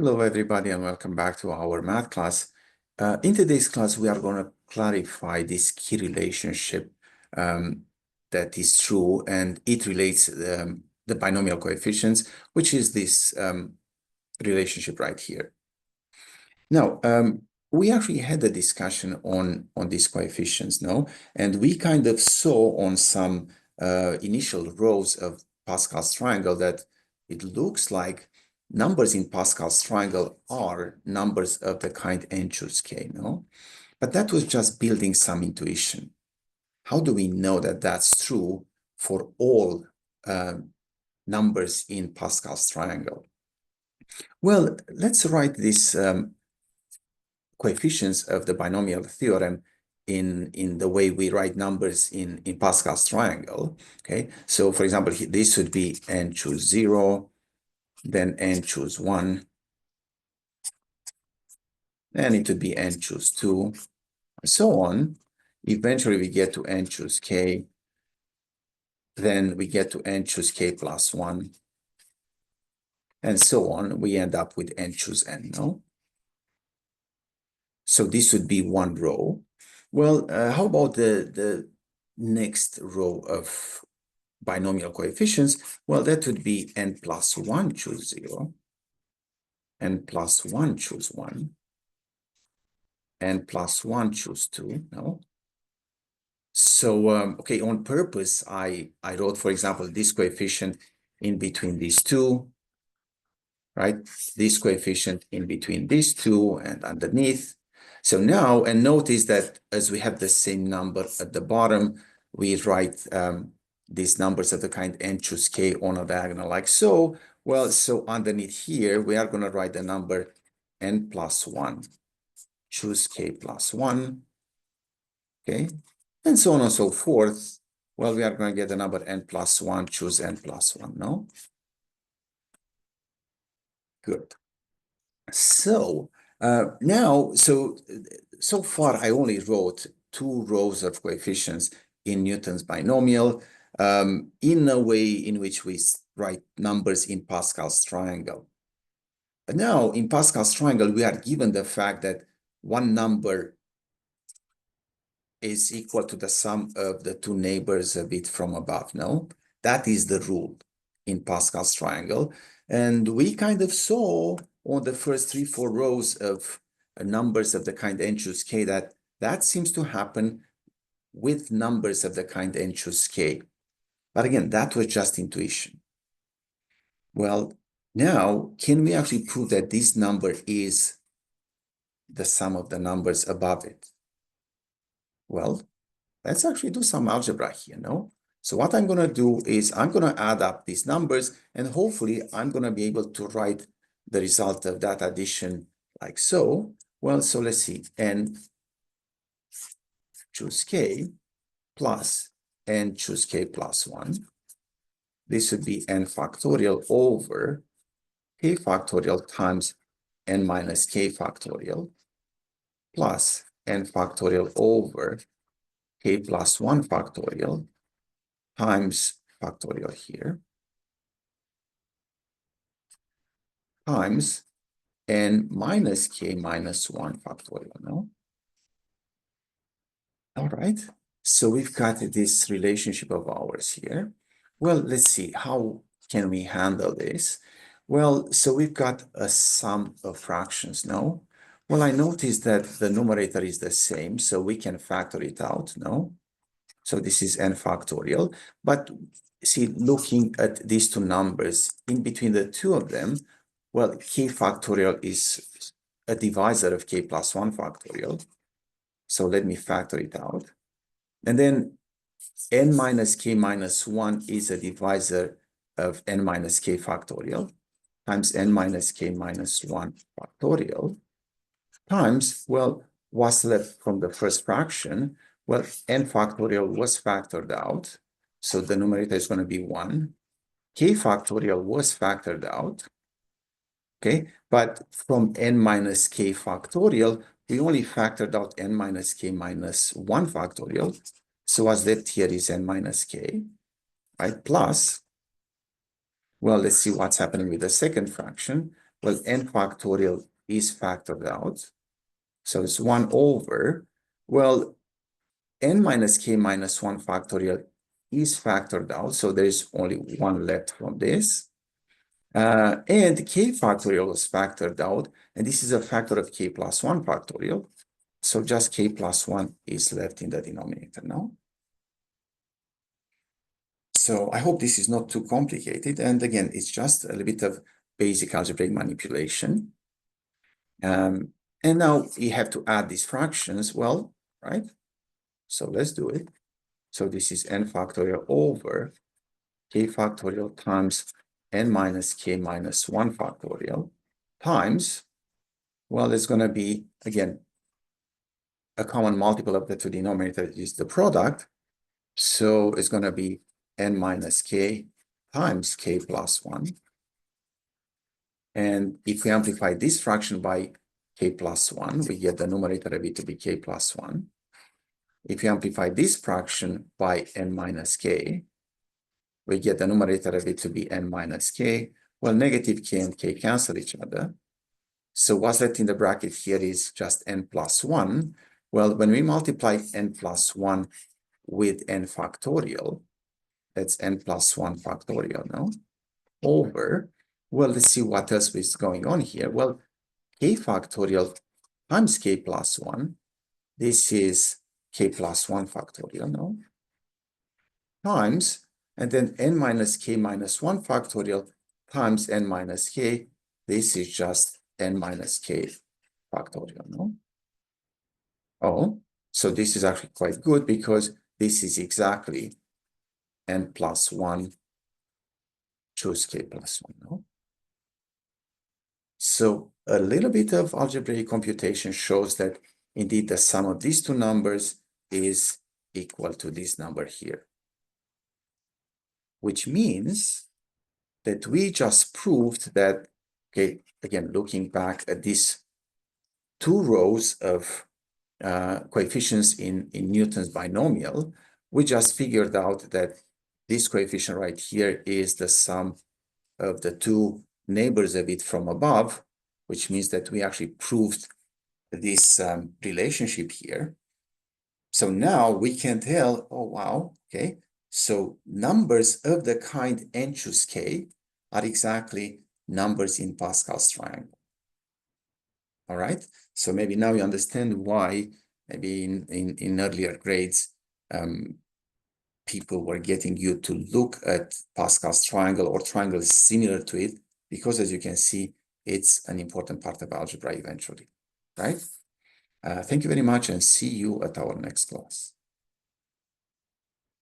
Hello, everybody, and welcome back to our math class. In today's class, we are going to clarify this key relationship that is true, and it relates the binomial coefficients, which is this relationship right here. Now, we actually had a discussion on these coefficients, no? And we kind of saw on some initial rows of Pascal's triangle that it looks like numbers in Pascal's triangle are numbers of the kind n choose k, no? But that was just building some intuition. How do we know that that's true for all numbers in Pascal's triangle? Well, let's write this coefficients of the binomial theorem in the way we write numbers in Pascal's triangle. Okay, so for example, this would be n choose 0, then n choose 1, and it would be n choose 2, so on. Eventually we get to n choose k, then we get to n choose k plus 1, and so on. We end up with n choose n, no? So this would be one row. Well, how about the next row of binomial coefficients? Well, that would be n plus 1 choose 0, n plus 1 choose 1, n plus 1 choose 2, no? So, okay, on purpose, I wrote, for example, this coefficient in between these two, right? This coefficient in between these two and underneath. So now, and notice that as we have the same number at the bottom, we write these numbers of the kind n choose k on a diagonal like so. Well, so underneath here, we are going to write the number n plus 1 choose k plus 1, okay? And so on and so forth. Well, we are going to get the number n plus 1 choose n plus 1, no? Good. So now, so far I only wrote 2 rows of coefficients in Newton's binomial in a way in which we write numbers in Pascal's triangle. But now in Pascal's triangle, we are given the fact that one number is equal to the sum of the 2 neighbors a bit from above, no? That is the rule in Pascal's triangle. And we kind of saw on the first 3-4 rows of numbers of the kind n choose k that seems to happen with numbers of the kind n choose k. But again, that was just intuition. Well, now, can we actually prove that this number is the sum of the numbers above it? Well, let's actually do some algebra here, no? So what I'm going to do is I'm going to add up these numbers, and hopefully I'm going to be able to write the result of that addition like so. Well, so let's see, n choose k plus n choose k plus 1. This would be n factorial over k factorial times n minus k factorial plus n factorial over k plus 1 factorial times factorial here times n minus k minus 1 factorial, no? All right, so we've got this relationship of ours here. Well, let's see, how can we handle this? Well, so we've got a sum of fractions, no? Well, I noticed that the numerator is the same, so we can factor it out, no? So this is n factorial, but see, looking at these two numbers, in between the two of them, well, k factorial is a divisor of k plus 1 factorial. So let me factor it out. And then n minus k minus 1 is a divisor of n minus k factorial times n minus k minus 1 factorial times, well, what's left from the first fraction? Well, n factorial was factored out, so the numerator is going to be 1. K factorial was factored out, okay? But from n minus k factorial, we only factored out n minus k minus 1 factorial. So what's left here is n minus k, right? Plus, well, let's see what's happening with the second fraction. Well, n factorial is factored out. So it's 1 over, well, n minus k minus 1 factorial is factored out. So there's only 1 left from this. And k factorial is factored out. And this is a factor of k plus 1 factorial. So just k plus 1 is left in the denominator now. So I hope this is not too complicated. And again, it's just a little bit of basic algebraic manipulation. And now we have to add these fractions, well, right? So let's do it. So this is n factorial over k factorial times n minus k minus 1 factorial times, well, it's going to be, again, a common multiple of the two denominators is the product. So it's going to be n minus k times k plus 1. And if we amplify this fraction by k plus 1, we get the numerator of it to be k plus 1. If we amplify this fraction by n minus k, we get the numerator of it to be n minus k. Well, negative k and k cancel each other. So what's left in the bracket here is just n plus 1. Well, when we multiply n plus 1 with n factorial, that's n plus 1 factorial now, over, well, let's see what else is going on here. Well, k factorial times k plus 1, this is k plus 1 factorial now, times, and then n minus k minus 1 factorial times n minus k, this is just n minus k factorial, no? Oh, so this is actually quite good because this is exactly n plus 1 choose k plus 1, no? So a little bit of algebraic computation shows that indeed the sum of these two numbers is equal to this number here, which means that we just proved that, okay, again, looking back at these two rows of coefficients in Newton's binomial, we just figured out that this coefficient right here is the sum of the two neighbors of it from above, which means that we actually proved this relationship here. So now we can tell, oh, wow, okay, so numbers of the kind n choose k are exactly numbers in Pascal's triangle. All right, so maybe now you understand why maybe in earlier grades, people were getting you to look at Pascal's triangle or triangles similar to it, because as you can see, it's an important part of algebra eventually, right? Thank you very much and see you at our next class.